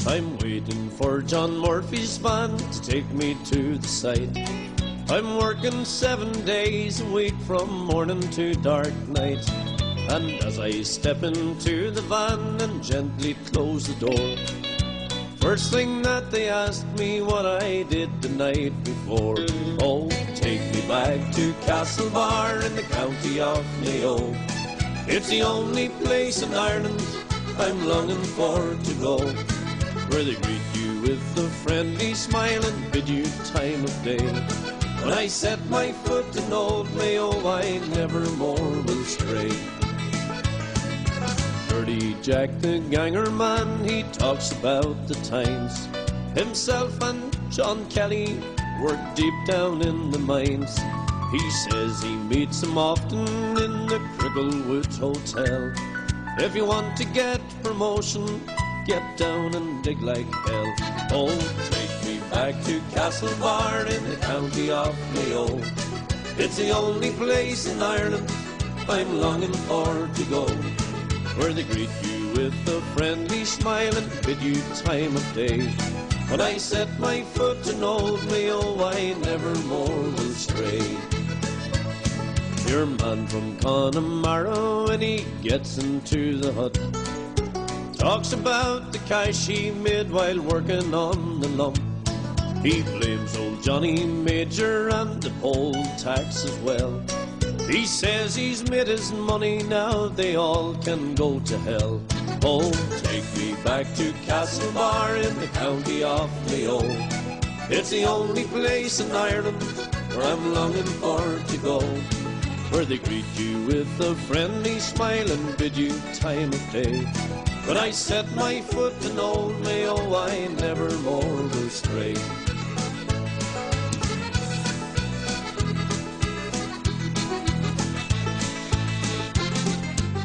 I'm waiting for John Murphy's van to take me to the site. I'm working 7 days a week from morning to dark night. And as I step into the van and gently close the door, first thing that they asked me what I did the night before. Oh, take me back to Castlebar in the county of Mayo. It's the only place in Ireland I'm longing for to go, where they greet you with a friendly smile and bid you time of day. When I set my foot in old Mayo, I never more will stray. Dirty Jack the ganger man, he talks about the times. Himself and John Kelly work deep down in the mines. He says he meets them often in the Cricklewood Hotel. If you want to get promotion, get down and dig like hell. Oh, take me back to Castlebar in the county of Mayo. It's the only place in Ireland I'm longing for to go, where they greet you with a friendly smile and bid you time of day. When I set my foot in old Mayo, I never more will stray. Your man from Connemara, when he gets into the hut, talks about the cash he made while working on the lump. He blames old Johnny Major and the poll tax as well. He says he's made his money, now they all can go to hell. Oh, take me back to Castlebar in the county of Mayo. It's the only place in Ireland where I'm longing for to go, where they greet you with a friendly smile and bid you time of day. When I set my foot in old Mayo, I never more will stray.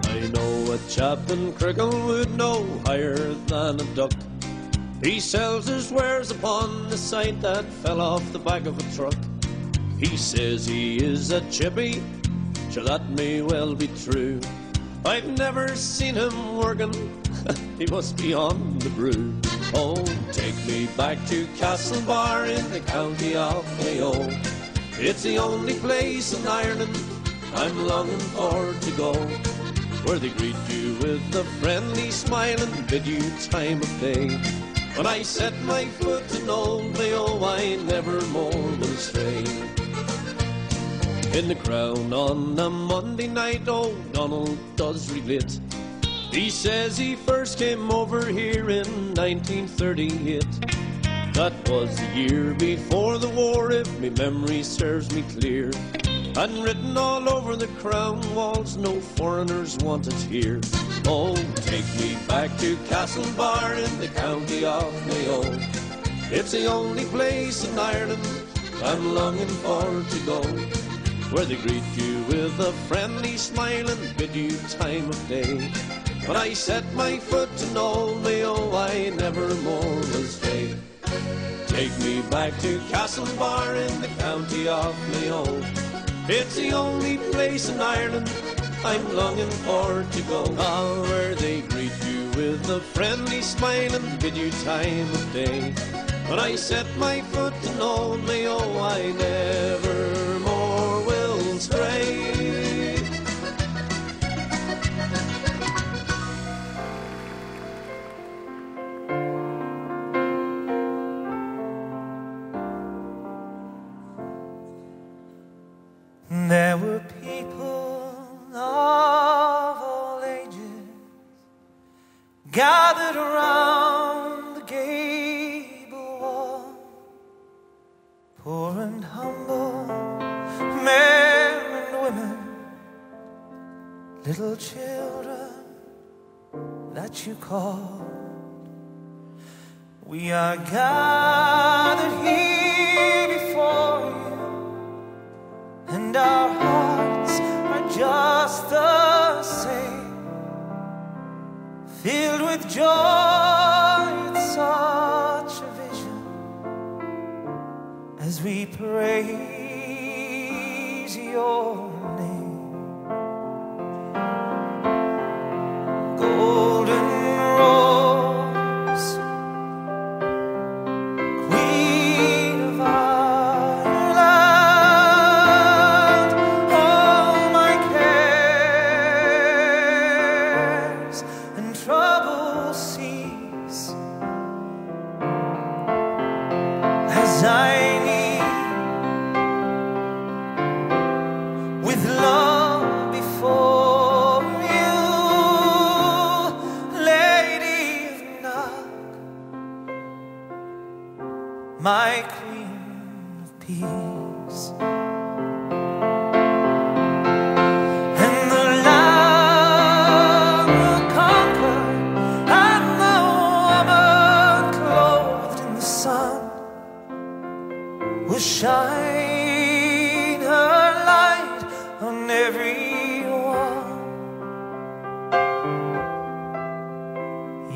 I know a chap in Cricklewood no higher than a duck. He sells his wares upon the site that fell off the back of a truck. He says he is a chippy, sure that may well be true. I've never seen him working, he must be on the brew. Oh, take me back to Castlebar in the county of Mayo. It's the only place in Ireland I'm longing for to go, where they greet you with a friendly smile and bid you time of day. When I set my foot in old Mayo, I never more will stray. In the Crown on a Monday night, O'Donnell does relate. He says he first came over here in 1938. That was the year before the war, if my memory serves me clear. And written all over the Crown walls, no foreigners wanted here. Oh, take me back to Castlebar in the county of Mayo. It's the only place in Ireland I'm longing for to go, where they greet you with a friendly smile and bid you time of day. When I set my foot in old Mayo, I never more will stray. Take me back to Castlebar in the county of Mayo. It's the only place in Ireland I'm longing for to go, where they greet you with a friendly smile and bid you time of day. When I set my foot in old Mayo, I never more will stray. There were people of all ages gathered around the gable wall, poor and humble, men and women, little children that you called. We are gathered here before you, and our hearts are just the same, filled with joy at such a vision, as we praise your name. Golden rose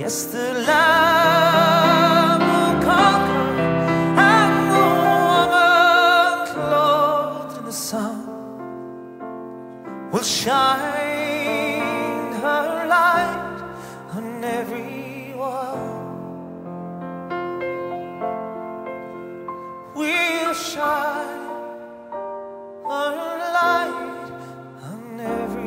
Yes, the Lamb will conquer, and the woman clothed in the sun will shine her light on everyone. We'll shine our light on everyone.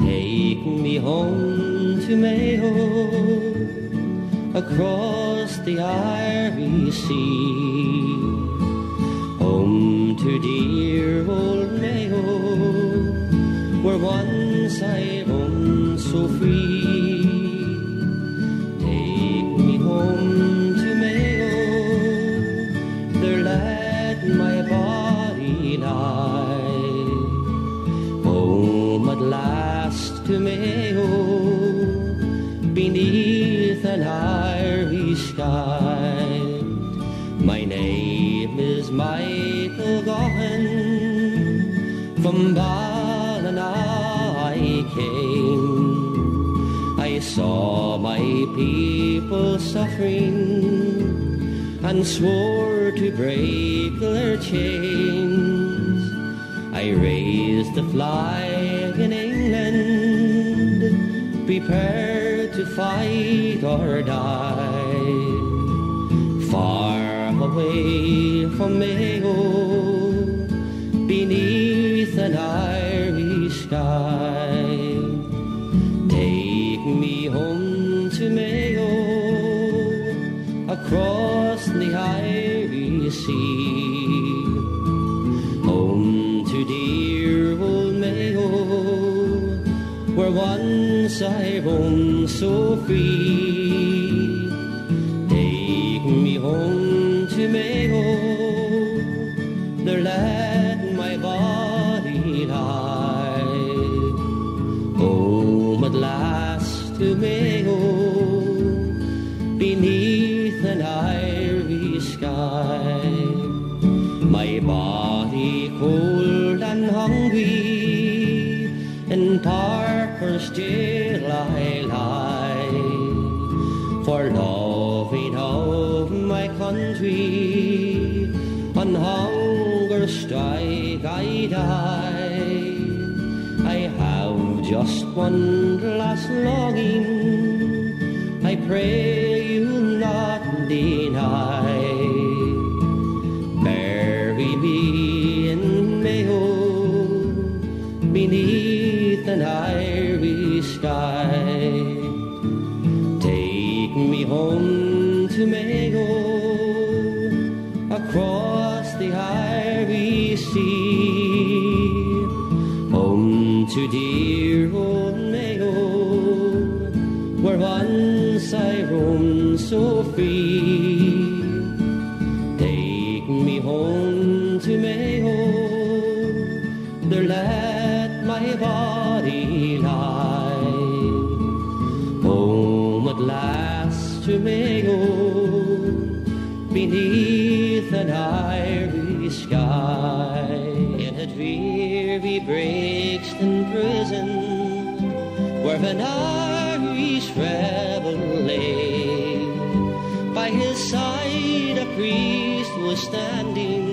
Take me home to Mayo, across the Irish Sea, home to dear old Mayo, where once I roamed so free. Take me home to Mayo, there let my body lie. Home at last to Mayo, beneath an Irish sky. My name is Michael Gaughan, from Ballina I came. I saw my people suffering and swore to break their chains. I raised the flag in England, prepared to fight or die. Far away from Mayo, beneath an Irish sky. Take me home to Mayo, across the Irish Sea, home to dear old Mayo, where once I roamed so free. Take me home to Mayo, there let my body lie. Home at last to Mayo, beneath an Irish sky. My body cold and hungry, in Parker's jail I lie. For loving of my country, on hunger strike I die. I have just one last longing, I pray you'll not deny. Bury me in Mayo, beneath an Irish sky. Take me home to Mayo, across the Irish Sea, home to dear old Mayo, where once I roamed so free. Take me home to Mayo, there let my body lie. Home at last to Mayo, beneath an Irish sky. In a dreary Brixton prison, where an Irish rebel lay, by his side a priest was standing,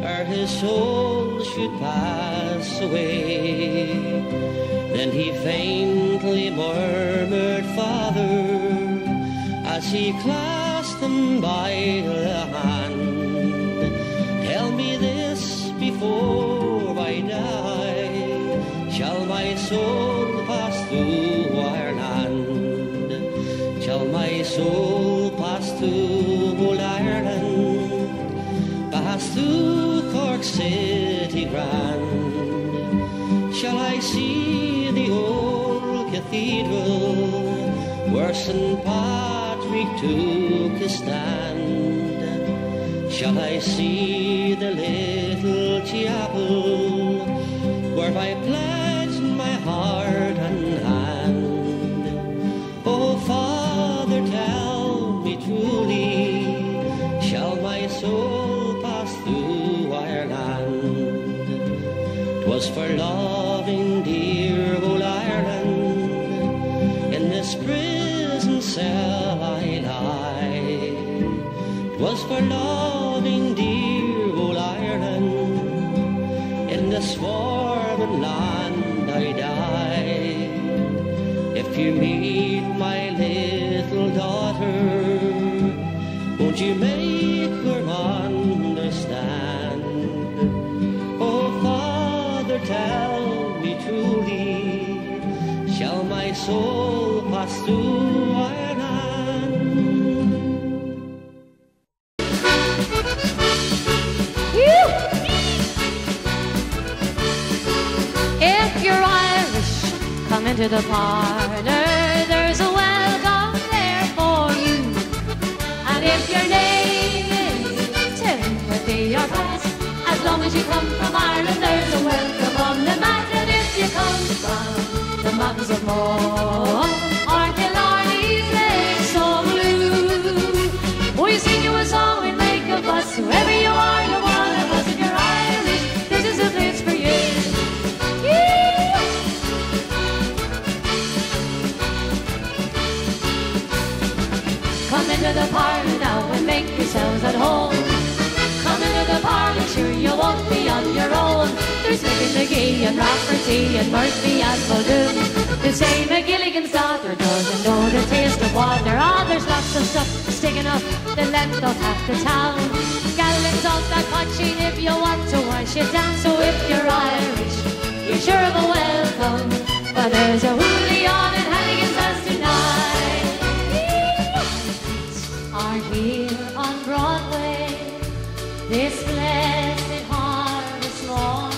ere his soul should pass away. Then he faintly murmured, Father, as he clasped him by the hand, tell me this before I die, shall my soul pass through Ireland? Shall my soul pass through old Ireland, pass through Cork City grand? Shall I see the old cathedral where St. Patrick took his stand? Shall I see the little chapel where I pledged my heart and hand? Oh, Father, tell me truly, shall my 'Twas for loving dear old Ireland, in this prison cell I lie. 'Twas for loving dear old Ireland, in this warm land I die. If you meet my little daughter, won't you make her understand? Oh, Father, tell me truly, shall my soul pass through Ireland? If you're Irish, come into the parlour, there's a welcome there for you. And if your name is Timothy or Pat, as long as you come from Ireland, there's a welcome on the mat. And if you come from the mountains of Moore or Killarney's lake so blue, we sing you a song and make a fuss. Whoever you are, you're one of us. If you're Irish, this is a place for you. Come into the parlour now and make yourselves at home. Come into the parlour, sure you won't be on your own. There's Mickey McGee and Rafferty and Murphy and Muldoon. The same McGilligan's daughter doesn't know the taste of water. Oh, there's lots of stuff sticking up the length of half the town. Gallons of that potsheen if you want to wash it down. So if you're Irish, you're sure of a welcome. But there's a hoolie on in Hannigan's house tonight. Are here on Broadway this blessed harvest morn,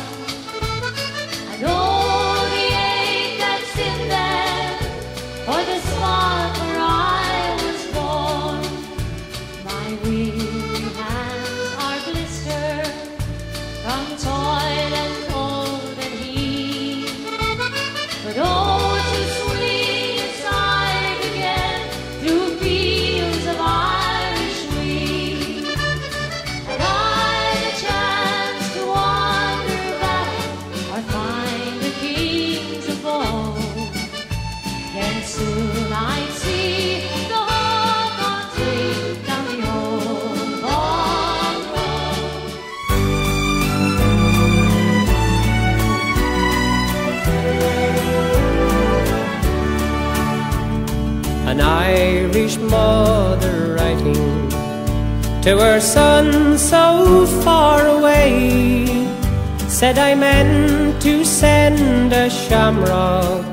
and all the ache that's in them for the spot where I was born. My weary hands are blistered from toil and cold and heat, but oh, to swing aside again through fields of Irish wheat, and I'd a chance to wander back or find the kings of old. Then soon I'd see the whole country down the old bog road. An Irish mother writing to her son so far away said, I meant to send a shamrock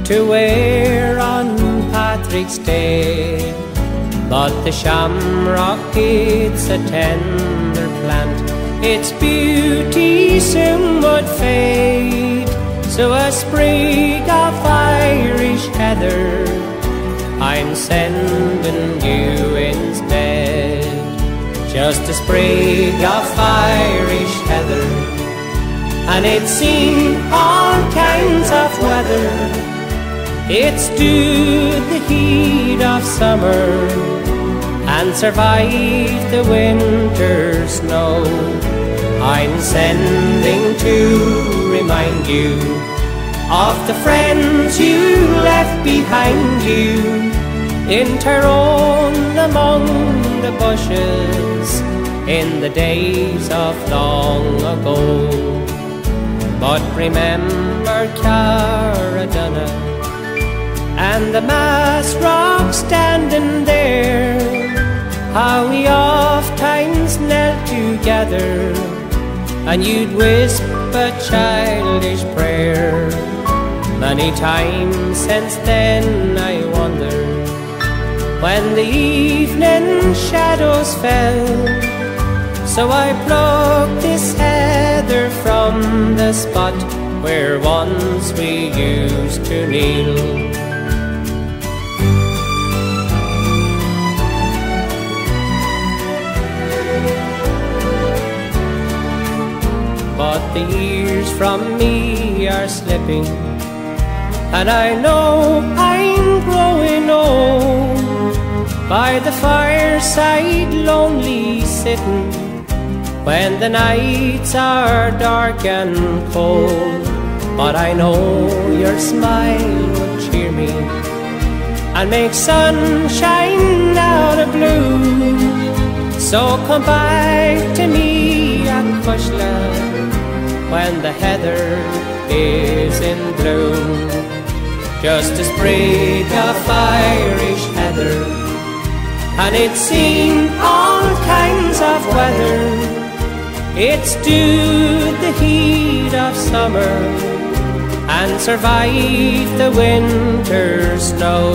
to wear on Patrick's Day, but the shamrock, it's a tender plant, its beauty soon would fade. So a sprig of Irish heather I'm sending you instead. Just a sprig of Irish heather, and it's seen all kinds of weather. It stood the heat of summer and survived the winter snow. I'm sending to remind you of the friends you left behind you in Tyrone among the bushes in the days of long ago. But remember Caradonna and the mass rock standing there, how we oft times knelt together and you'd whisper a childish prayer. Many times since then I wonder, when the evening shadows fell, so I plucked this heather from the spot where once we used to kneel. But the years from me are slipping, and I know I'm growing old, by the fireside lonely sitting, when the nights are dark and cold. But I know your smile will cheer me and make sunshine out of blue. So come back to me at Cushla when the heather is in bloom. Just a sprig of Irish heather, and it's seen all kinds of weather. It's stood the heat of summer and survived the winter snow.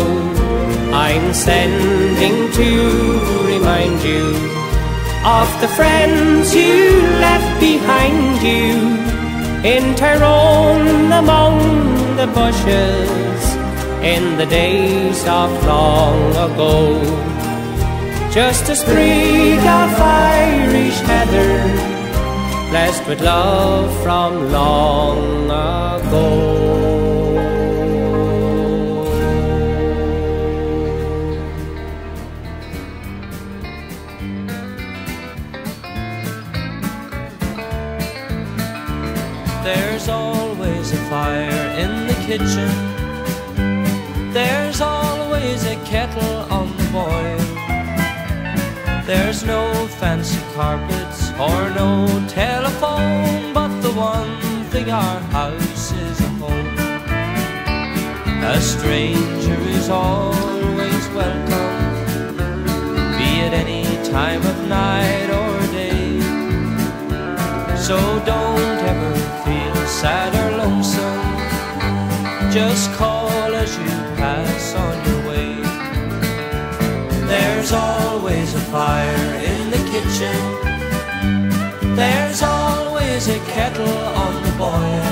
I'm sending to remind you of the friends you left behind you in Tyrone among the bushes in the days of long ago. Just a sprig of Irish heather, blessed with love from long ago. There's always a fire in the kitchen. There's always a kettle on the boil. There's no fancy carpets or no telephone, but the one thing our house is a home. A stranger is always welcome, be it any time of night or day. So don't ever feel sad or lonesome, just call as you pass on your way. There's always a fire in the kitchen. There's always a kettle on the boil.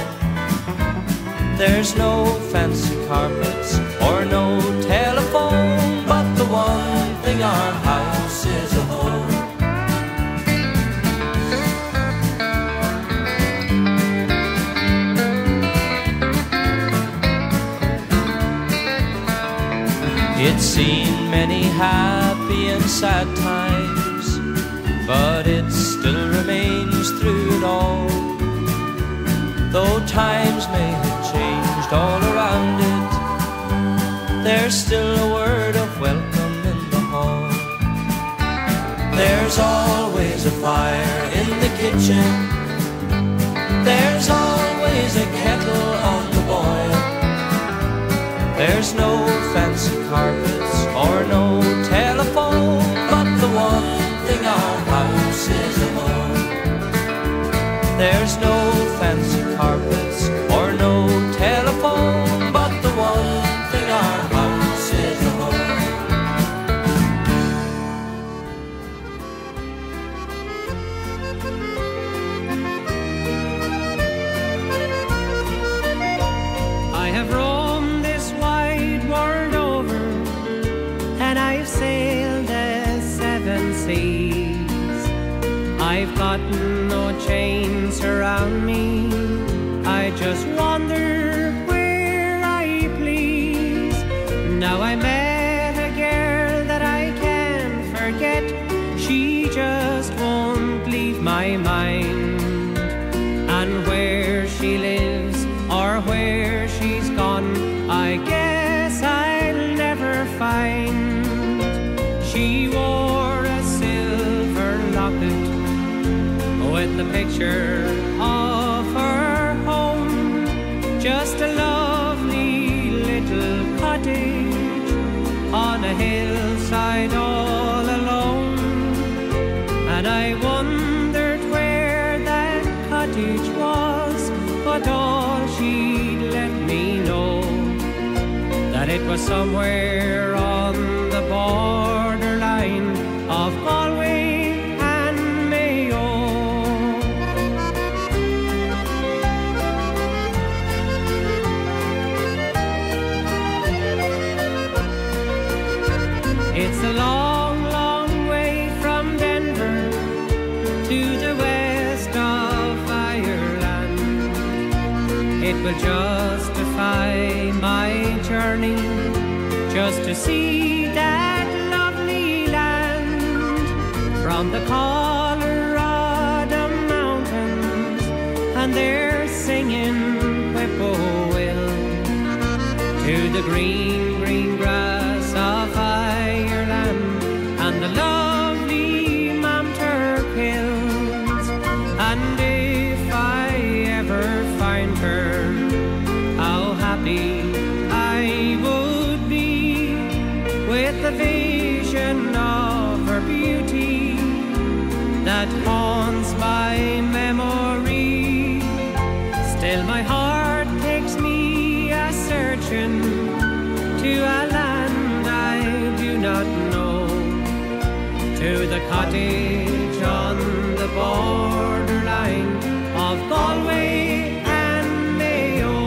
There's no fancy carpets or no telephone, but the one thing our house is a home. It's seen many happy and sad times, but it still remains through it all. Though times may have changed all around it, there's still a word of welcome in the hall. There's always a fire in the kitchen. There's always a kettle on the boil. There's no fancy carpets or no telephone, but the one thing our house is a home. There's no fancy carpets or no telephone, but the one thing our house is a home. I have roamed this wide world over, and I've sailed the 7 seas. I've got no chains around me, I just wander where I please. Now I met a girl that I can't forget, she just won't leave my mind. And where she lives or where she's gone, I guess I'll never find. She wore a silver locket with the picture of her home, just a lovely little cottage on a hillside all alone. And I wondered where that cottage was, but all she'd let me know that it was somewhere on the borderline of Galway and Mayo. It's a long, long way from Denver to the west of Ireland. It will justify my journey just to see that lovely land. From the Colorado and they're singing whippoorwill to the green, green grass of Ireland and the lovely Mamturk hills. And if I ever find her, how happy I would be with the vision of her beauty that haunts my memory. Still my heart takes me a-searching to a land I do not know, to the cottage on the borderline of Galway and Mayo,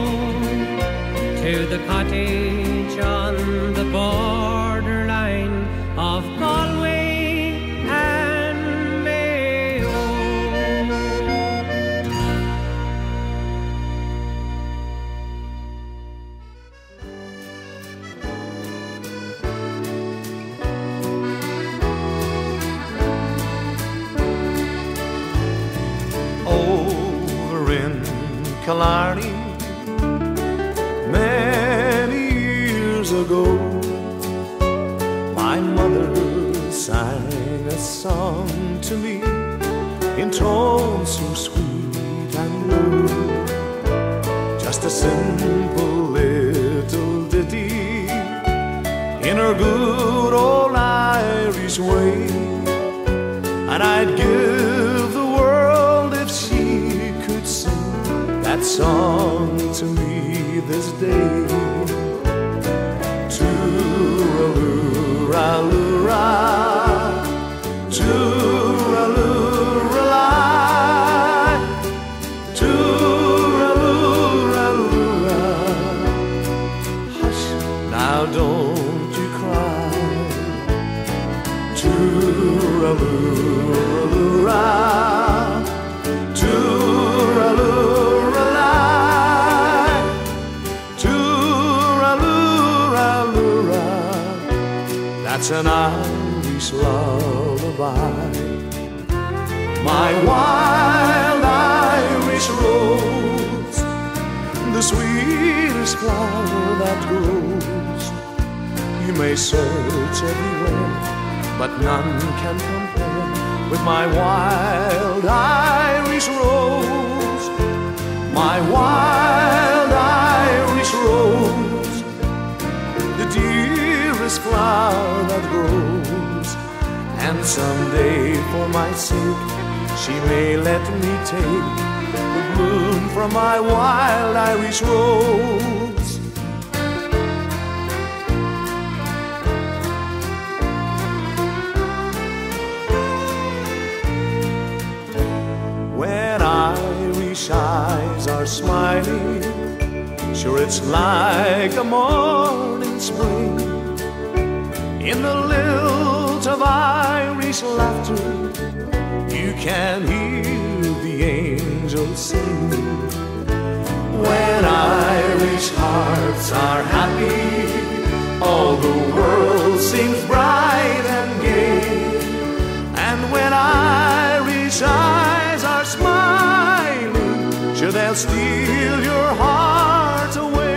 to the cottage on the borderline of Galway and Mayo. Over in Killarney, many years ago, my mother sang a song to me in tones so sweet and low. Just a simple little ditty in her good old Irish way, and I'd give the world if she could sing that song to me this day. Tooraloo-ra-loo-ra, tooraloo-ra-la, tooraloo-ra-loo-ra. Hush, now don't you cry. Tooraloo-ra-loo-ra, tooraloo-ra-la, tooraloo-ra-loo-ra. That's an Irish lullaby. My wild Irish rose, the sweetest flower that grows. You may search everywhere, but none can compare with my wild Irish rose. My wild Irish rose, the dearest flower that grows. And someday for my sake she may let me take the bloom from my wild Irish rose. When Irish eyes are smiling, sure it's like the morning spring. In the lilt of Irish laughter, you can hear the angels sing. When Irish hearts are happy, all the world seems bright and gay. And when Irish eyes are smiling, sure they'll steal your heart away.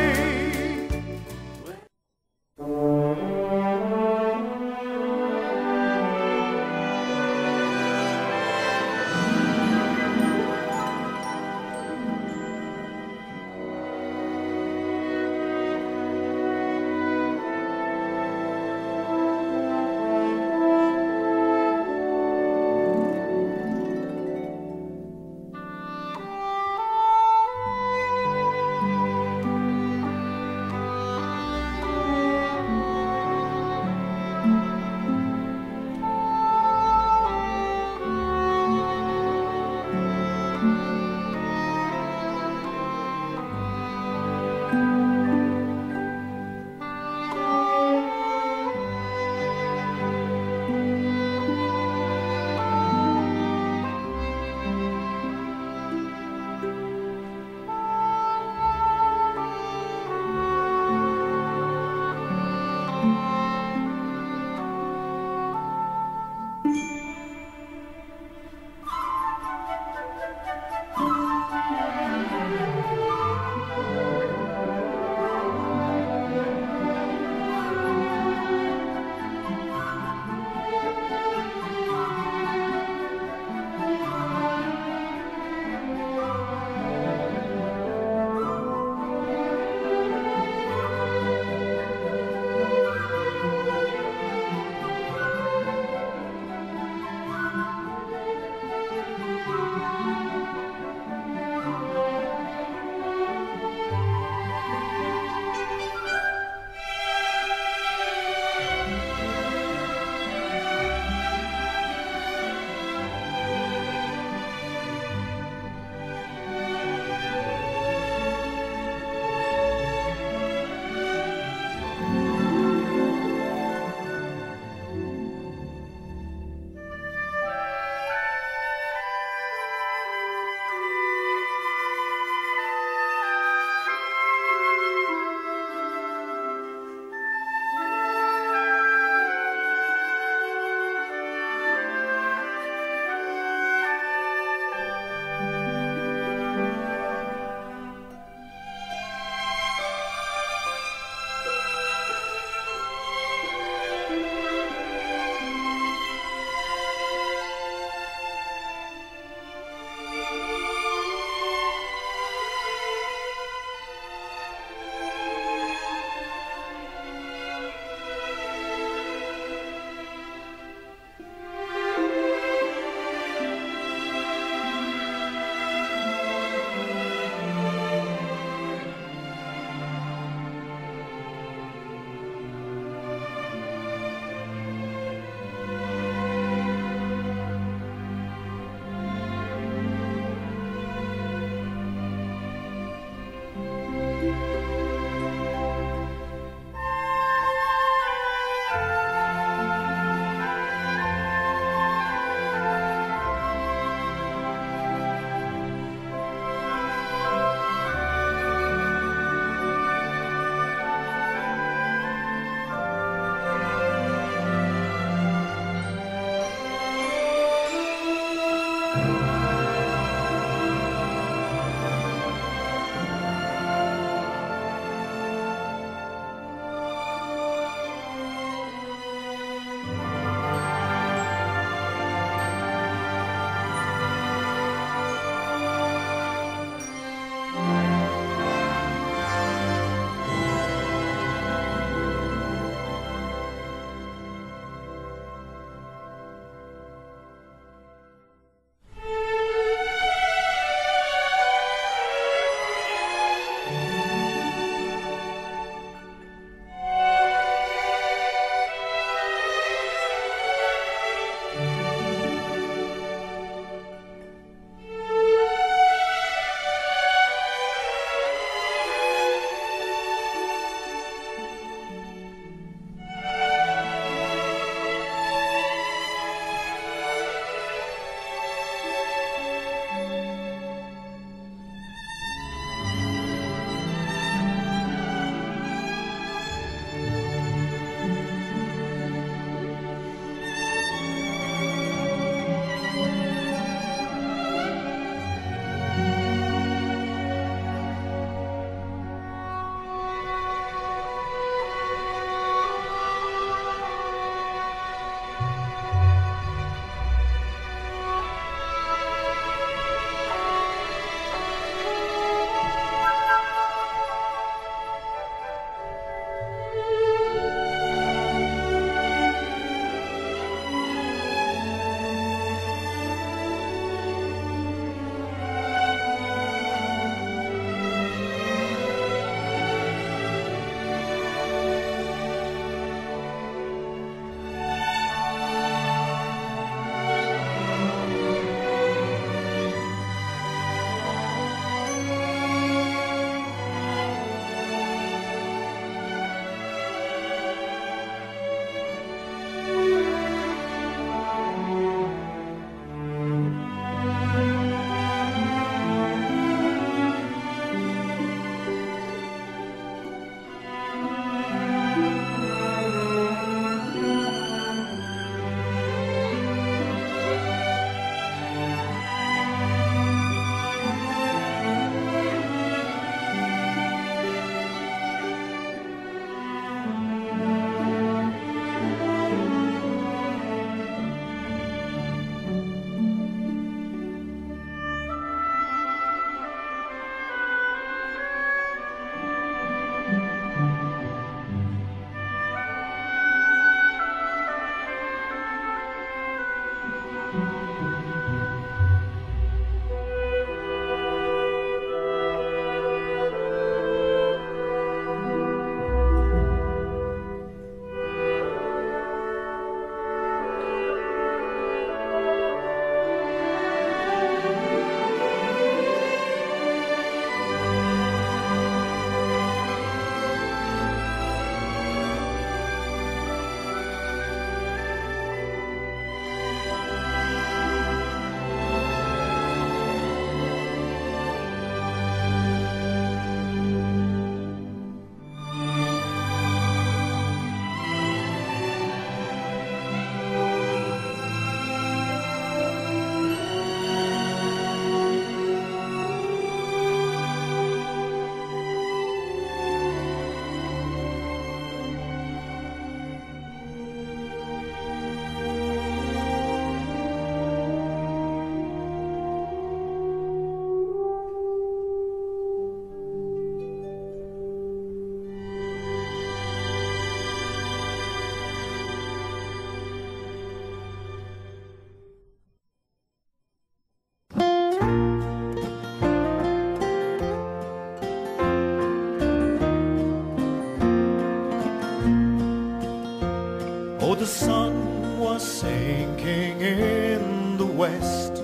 Oh, the sun was sinking in the west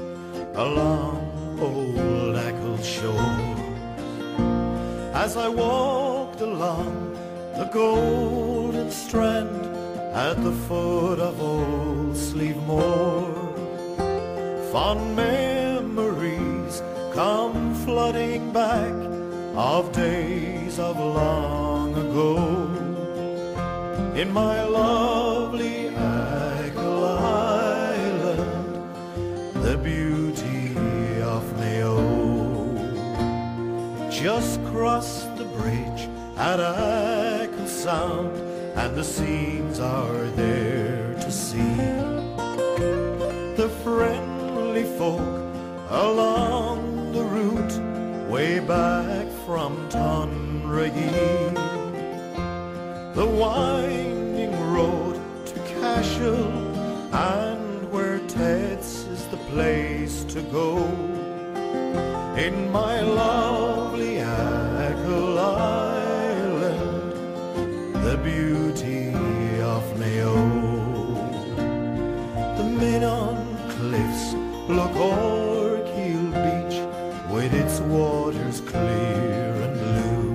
along old Achill shore. As I walked along the golden strand at the foot of Old Slieve Moor, fond memories come flooding back of days of long ago. In my lovely Achill Island, the beauty of Mayo. Just crossed the bridge at Achill Sound, and the scenes are there to see. The friendly folk along the route way back from Tonragee, the winding road to Cashel, and where Ted's is the place to go. In my lovely Achill Island, the beauty of Mayo. The men on cliffs look o'er Keel Beach with its waters clear and blue.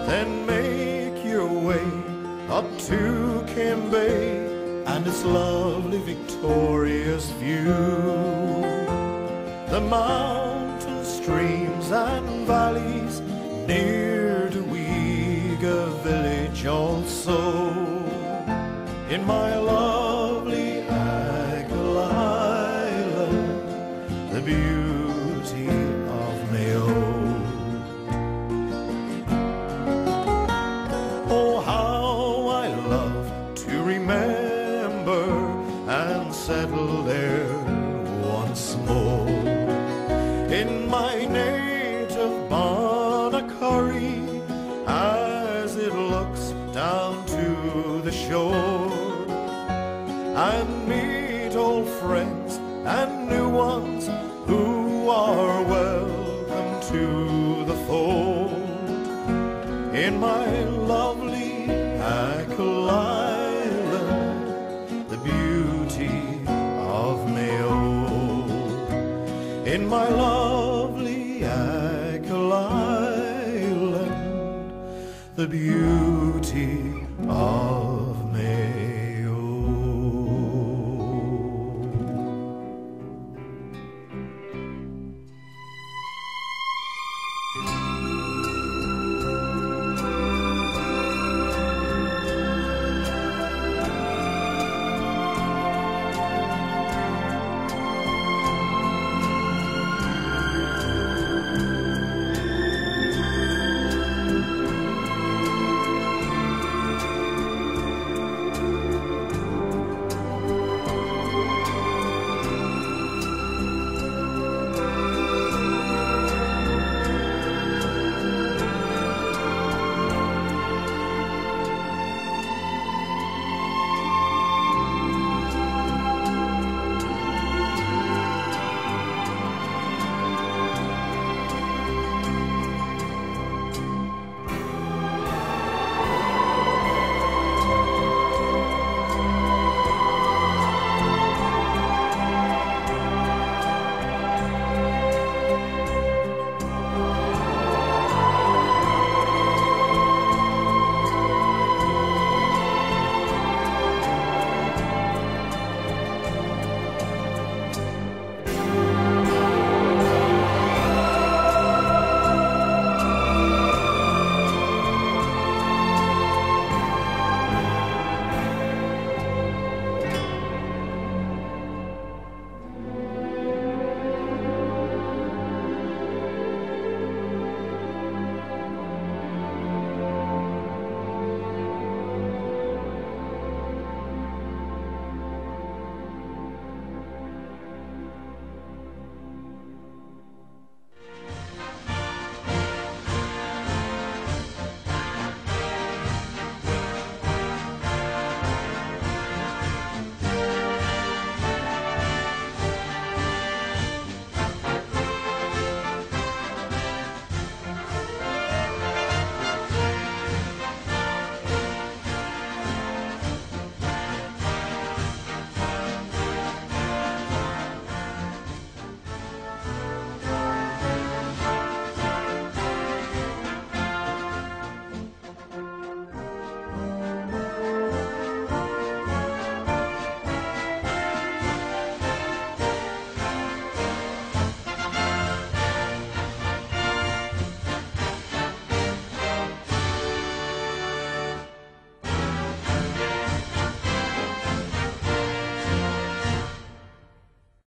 Then make your way up to Kim Bay and its lovely victorious view. The mountain streams and valleys near to Weega village also. In my lovely Achill Island, the beauty of Mayo. Oh, how I love to remember and settle there once more. In my native Bonacurry, as it looks down to the shore, and meet old friends and new ones who are welcome to the fold. In my lovely Achill Island, the beauty of Mayo. In my lovely Achill Island, the beauty